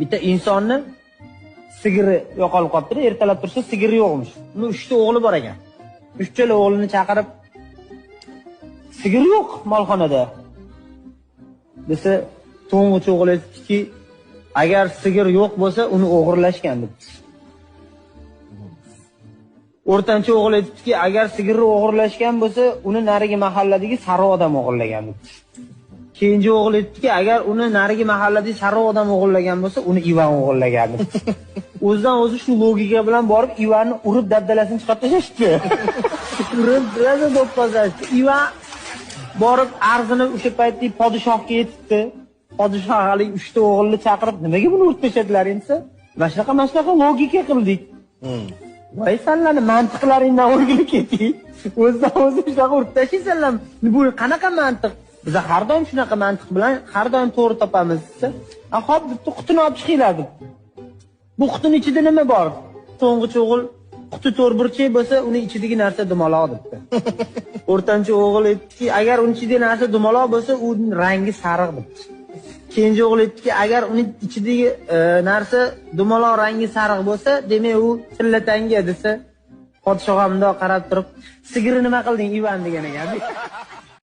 bitta insonni sigiri yo'qolib qolibdi, ertalab tursa sigiri yo'qmish. Uni 3 ta o'g'li bor ekan. 3 ta o'g'lini chaqirib sigir yo'q molxonada. Desa, to'ng'ich o'g'li aytdiki, agar sigir yo'q bo'lsa, uni o'g'irlashgan deb. O'rtanchi o'g'il aytdiki, agar sigirni o'g'irlashgan bo'lsa, uni narigi mahalladagi sari odam o'g'irlagan deb. Keyingi o'g'il aytdiki, agar uni narigi mahalladagi sari odam o'g'irlagan bo'lsa, uni Ivan o'g'irlagan deb. O'zidan o'zi shu logika bilan borib Ivanni urib dabdalasini chiqarib tashlashdi. Urib biroz do'ppazlashdi. Ivan borib arzini o'sha paytda podshohga yetibdi. Podshoh hali 3 ta o'g'ilni chaqirib, nimaga buni urib tashladilar endi? Mana shunaqa logika qildik. Voy sanlarni mantiqlaringdan o'rgilib keting. O'zidan o'zi shunaqa urib tashlaysanlar. Bu qanaqa mantiq? Biz har doim shunaqa mantiq bilan har doim to'g'ri topamiz desa, "Xo'p, bitta qutini olib chiqinglar" deb. Bu qutining ichida nima bor? To'ng'ich o'g'il quti to'rtburchak bo'lsa, uni ichidagi narsa dumaloq debdi. O'rtanchi o'g'il aytdiki, agar uning ichidagi narsa dumaloq bo'lsa, uning rangi sariq debdi. Keyingi o'g'il aytdiki, agar uning ichidagi narsa dumaloq rangi sariq bo'lsa, demak u tillatanga desa, podshoh ham bundoq qarab turib, "Sigirni nima qilding, Ivan?" degan ekan.